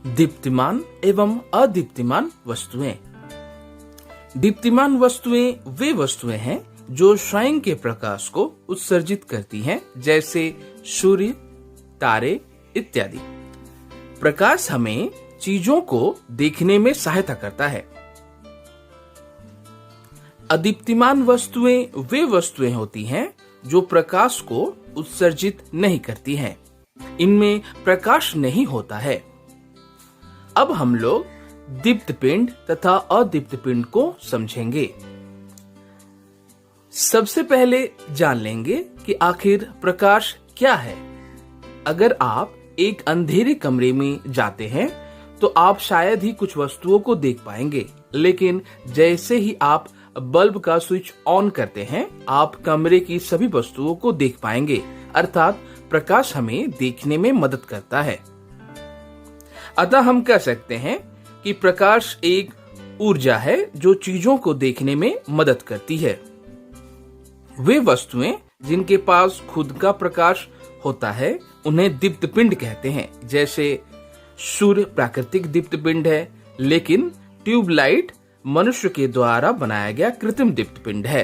दीप्तिमान एवं अदीप्तिमान वस्तुएं। दीप्तिमान वस्तुएं वे वस्तुएं हैं जो स्वयं के प्रकाश को उत्सर्जित करती हैं, जैसे सूर्य, तारे इत्यादि। प्रकाश हमें चीजों को देखने में सहायता करता है। अदीप्तिमान वस्तुएं वे वस्तुएं होती हैं जो प्रकाश को उत्सर्जित नहीं करती हैं। इनमें प्रकाश नहीं होता है। अब हम लोग दीप्त पिंड तथा अदीप्त पिंड को समझेंगे। सबसे पहले जान लेंगे कि आखिर प्रकाश क्या है। अगर आप एक अंधेरे कमरे में जाते हैं तो आप शायद ही कुछ वस्तुओं को देख पाएंगे, लेकिन जैसे ही आप बल्ब का स्विच ऑन करते हैं आप कमरे की सभी वस्तुओं को देख पाएंगे। अर्थात प्रकाश हमें देखने में मदद करता है। अतः हम कह सकते हैं कि प्रकाश एक ऊर्जा है जो चीजों को देखने में मदद करती है। वे वस्तुएं जिनके पास खुद का प्रकाश होता है उन्हें दीप्त पिंड कहते हैं। जैसे सूर्य प्राकृतिक दीप्त पिंड है, लेकिन ट्यूबलाइट मनुष्य के द्वारा बनाया गया कृत्रिम दीप्त पिंड है।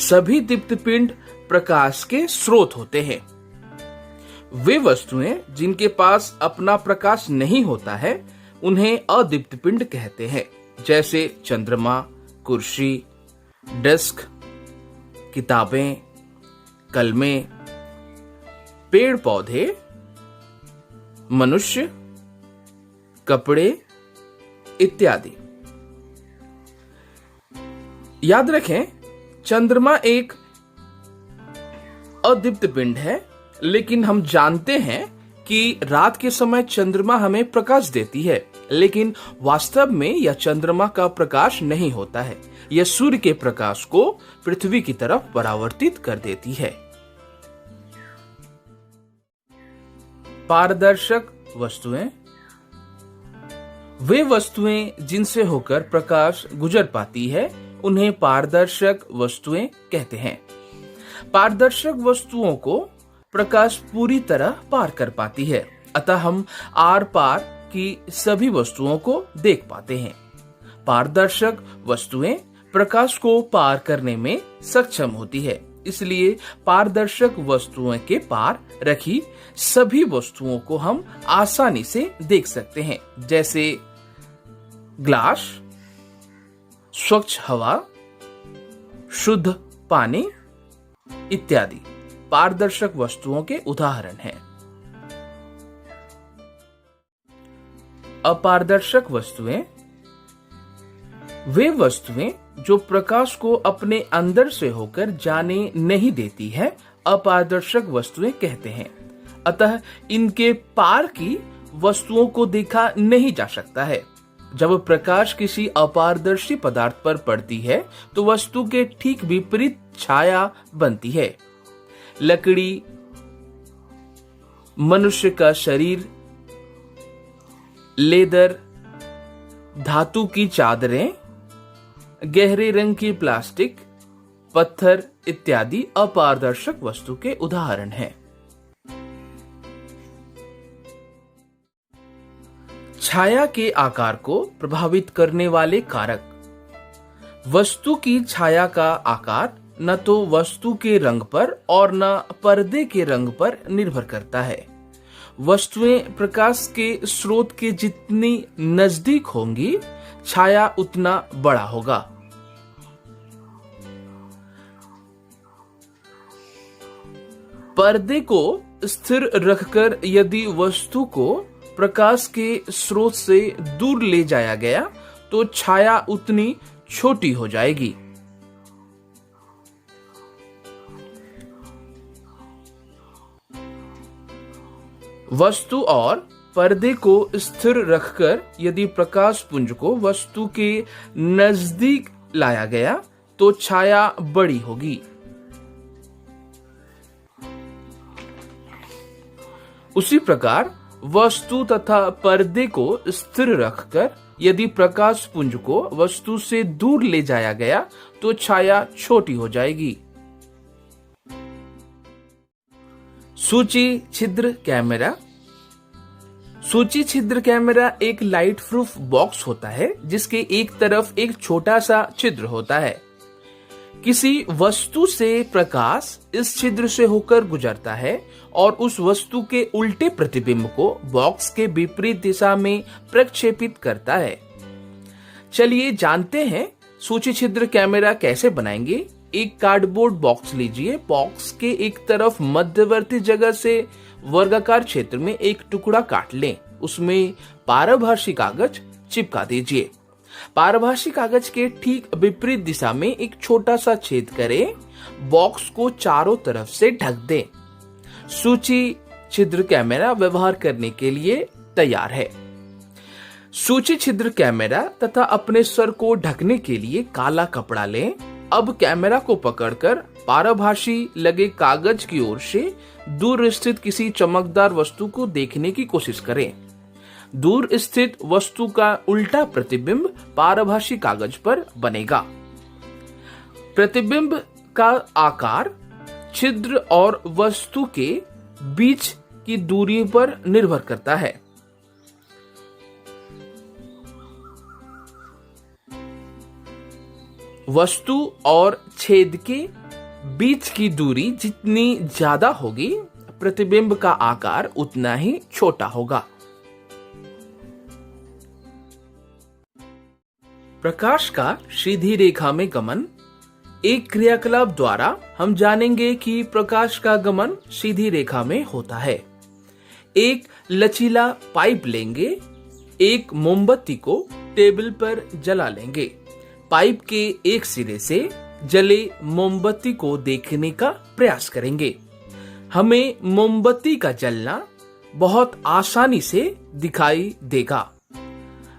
सभी दीप्त पिंड प्रकाश के स्रोत होते हैं। वे वस्तुएं जिनके पास अपना प्रकाश नहीं होता है उन्हें अदीप्त पिंड कहते हैं। जैसे चंद्रमा, कुर्सी, डेस्क, किताबें, कलमें, पेड़ पौधे, मनुष्य, कपड़े इत्यादि। याद रखें, चंद्रमा एक अदीप्त पिंड है, लेकिन हम जानते हैं कि रात के समय चंद्रमा हमें प्रकाश देती है, लेकिन वास्तव में यह चंद्रमा का प्रकाश नहीं होता है। यह सूर्य के प्रकाश को पृथ्वी की तरफ परावर्तित कर देती है। पारदर्शक वस्तुएं वे वस्तुएं जिनसे होकर प्रकाश गुजर पाती है उन्हें पारदर्शक वस्तुएं कहते हैं। पारदर्शक वस्तुओं को प्रकाश पूरी तरह पार कर पाती है, अतः हम आर पार की सभी वस्तुओं को देख पाते हैं। पारदर्शक वस्तुएं प्रकाश को पार करने में सक्षम होती है, इसलिए पारदर्शक वस्तुओं के पार रखी सभी वस्तुओं को हम आसानी से देख सकते हैं। जैसे ग्लास, स्वच्छ हवा, शुद्ध पानी इत्यादि पारदर्शक वस्तुओं के उदाहरण हैं। अपारदर्शक वस्तुएं वे वस्तुएं जो प्रकाश को अपने अंदर से होकर जाने नहीं देती है, अपारदर्शक वस्तुएं कहते हैं। अतः इनके पार की वस्तुओं को देखा नहीं जा सकता है। जब प्रकाश किसी अपारदर्शी पदार्थ पर पड़ती है तो वस्तु के ठीक विपरीत छाया बनती है। लकड़ी, मनुष्य का शरीर, लेदर, धातु की चादरें, गहरे रंग की प्लास्टिक, पत्थर इत्यादि अपारदर्शक वस्तु के उदाहरण हैं। छाया के आकार को प्रभावित करने वाले कारक। वस्तु की छाया का आकार न तो वस्तु के रंग पर और न पर्दे के रंग पर निर्भर करता है। वस्तुएं प्रकाश के स्रोत के जितनी नजदीक होंगी, छाया उतना बड़ा होगा। पर्दे को स्थिर रखकर यदि वस्तु को प्रकाश के स्रोत से दूर ले जाया गया तो छाया उतनी छोटी हो जाएगी। वस्तु और पर्दे को स्थिर रखकर यदि प्रकाश पुंज को वस्तु के नजदीक लाया गया तो छाया बड़ी होगी। उसी प्रकार वस्तु तथा पर्दे को स्थिर रखकर यदि प्रकाश पुंज को वस्तु से दूर ले जाया गया तो छाया छोटी हो जाएगी। सूची छिद्र कैमरा। सूची छिद्र कैमरा एक लाइट प्रूफ बॉक्स होता है जिसके एक तरफ एक छोटा सा छिद्र होता है। किसी वस्तु से प्रकाश इस छिद्र से होकर गुजरता है और उस वस्तु के उल्टे प्रतिबिंब को बॉक्स के विपरीत दिशा में प्रक्षेपित करता है। चलिए जानते हैं सूची छिद्र कैमरा कैसे बनाएंगे। एक कार्डबोर्ड बॉक्स लीजिए। बॉक्स के एक तरफ मध्यवर्ती जगह से वर्गाकार क्षेत्र में एक टुकड़ा काट लें। उसमें पारभासी कागज चिपका दीजिए। पारभासी कागज के ठीक विपरीत दिशा में एक छोटा सा छेद करें। बॉक्स को चारों तरफ से ढक दें। सूची छिद्र कैमरा व्यवहार करने के लिए तैयार है। सूची छिद्र कैमरा तथा अपने सर को ढकने के लिए काला कपड़ा लें। अब कैमरा को पकड़कर पारभासी लगे कागज की ओर से दूर स्थित किसी चमकदार वस्तु को देखने की कोशिश करें। दूर स्थित वस्तु का उल्टा प्रतिबिंब पारभासी कागज पर बनेगा। प्रतिबिंब का आकार छिद्र और वस्तु के बीच की दूरी पर निर्भर करता है। वस्तु और छेद के बीच की दूरी जितनी ज्यादा होगी, प्रतिबिंब का आकार उतना ही छोटा होगा। प्रकाश का सीधी रेखा में गमन। एक क्रियाकलाप द्वारा हम जानेंगे कि प्रकाश का गमन सीधी रेखा में होता है। एक लचीला पाइप लेंगे। एक मोमबत्ती को टेबल पर जला लेंगे। पाइप के एक सिरे से जले मोमबत्ती को देखने का प्रयास करेंगे। हमें मोमबत्ती का जलना बहुत आसानी से दिखाई देगा।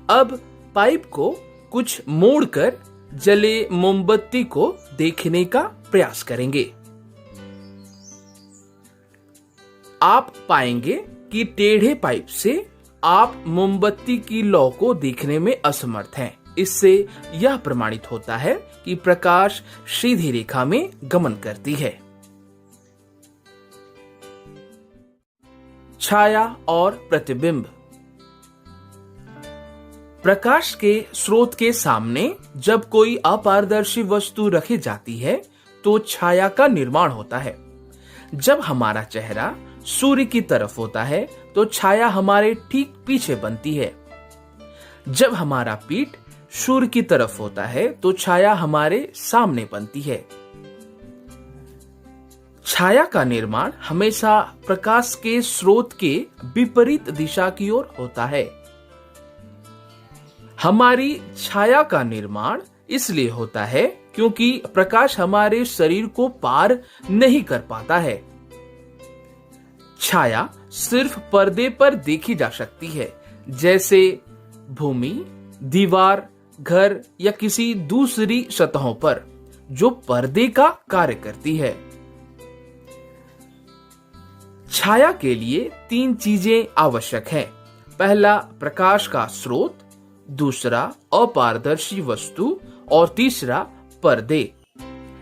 अब पाइप को कुछ मोड़कर जले मोमबत्ती को देखने का प्रयास करेंगे। आप पाएंगे कि टेढ़े पाइप से आप मोमबत्ती की लौ को देखने में असमर्थ हैं। इससे यह प्रमाणित होता है कि प्रकाश सीधी रेखा में गमन करती है। छाया और प्रतिबिंब। प्रकाश के स्रोत के सामने जब कोई अपारदर्शी वस्तु रखी जाती है तो छाया का निर्माण होता है। जब हमारा चेहरा सूर्य की तरफ होता है तो छाया हमारे ठीक पीछे बनती है। जब हमारा पीठ सूर्य की तरफ होता है तो छाया हमारे सामने बनती है। छाया का निर्माण हमेशा प्रकाश के स्रोत के विपरीत दिशा की ओर होता है। हमारी छाया का निर्माण इसलिए होता है क्योंकि प्रकाश हमारे शरीर को पार नहीं कर पाता है। छाया सिर्फ पर्दे पर देखी जा सकती है, जैसे भूमि, दीवार, घर या किसी दूसरी सतहों पर जो पर्दे का कार्य करती है। छाया के लिए 3 चीजें आवश्यक हैं। पहला प्रकाश का स्रोत, दूसरा अपारदर्शी वस्तु और तीसरा पर्दे।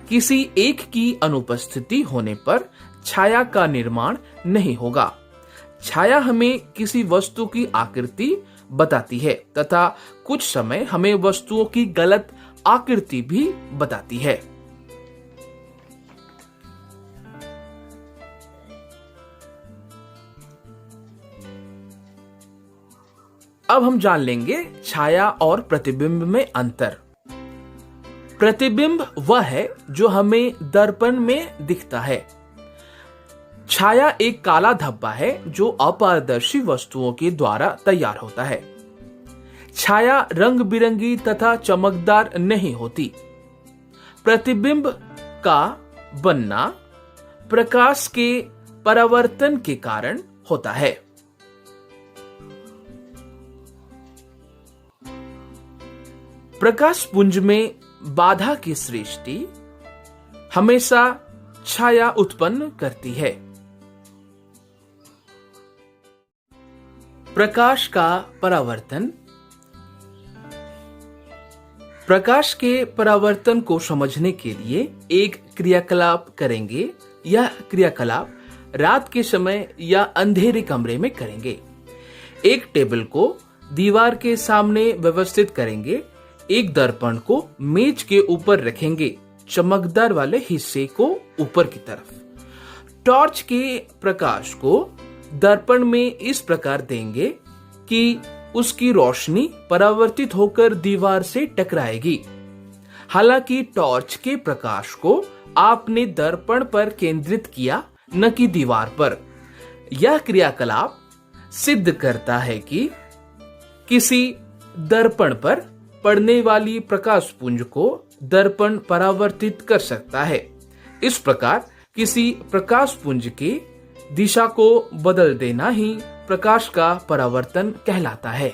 किसी एक की अनुपस्थिति होने पर छाया का निर्माण नहीं होगा। छाया हमें किसी वस्तु की आकृति बताती है तथा कुछ समय हमें वस्तुओं की गलत आकृति भी बताती है। अब हम जान लेंगे छाया और प्रतिबिंब में अंतर। प्रतिबिंब वह है जो हमें दर्पण में दिखता है। छाया एक काला धब्बा है जो अपारदर्शी वस्तुओं के द्वारा तैयार होता है। छाया रंग बिरंगी तथा चमकदार नहीं होती। प्रतिबिंब का बनना प्रकाश के परावर्तन के कारण होता है। प्रकाश पुंज में बाधा की सृष्टि हमेशा छाया उत्पन्न करती है। प्रकाश का परावर्तन। प्रकाश के परावर्तन को समझने के लिए एक क्रियाकलाप करेंगे। यह क्रियाकलाप रात के समय या अंधेरे कमरे में करेंगे। एक टेबल को दीवार के सामने व्यवस्थित करेंगे। एक दर्पण को मेज के ऊपर रखेंगे, चमकदार वाले हिस्से को ऊपर की तरफ। टॉर्च के प्रकाश को दर्पण में इस प्रकार देंगे कि उसकी रोशनी परावर्तित होकर दीवार से टकराएगी। हालांकि टॉर्च के प्रकाश को आपने दर्पण पर केंद्रित किया, न कि दीवार पर। यह क्रियाकलाप सिद्ध करता है कि किसी दर्पण पर पड़ने वाली प्रकाश पुंज को दर्पण परावर्तित कर सकता है। इस प्रकार किसी प्रकाश पुंज की दिशा को बदल देना ही प्रकाश का परावर्तन कहलाता है।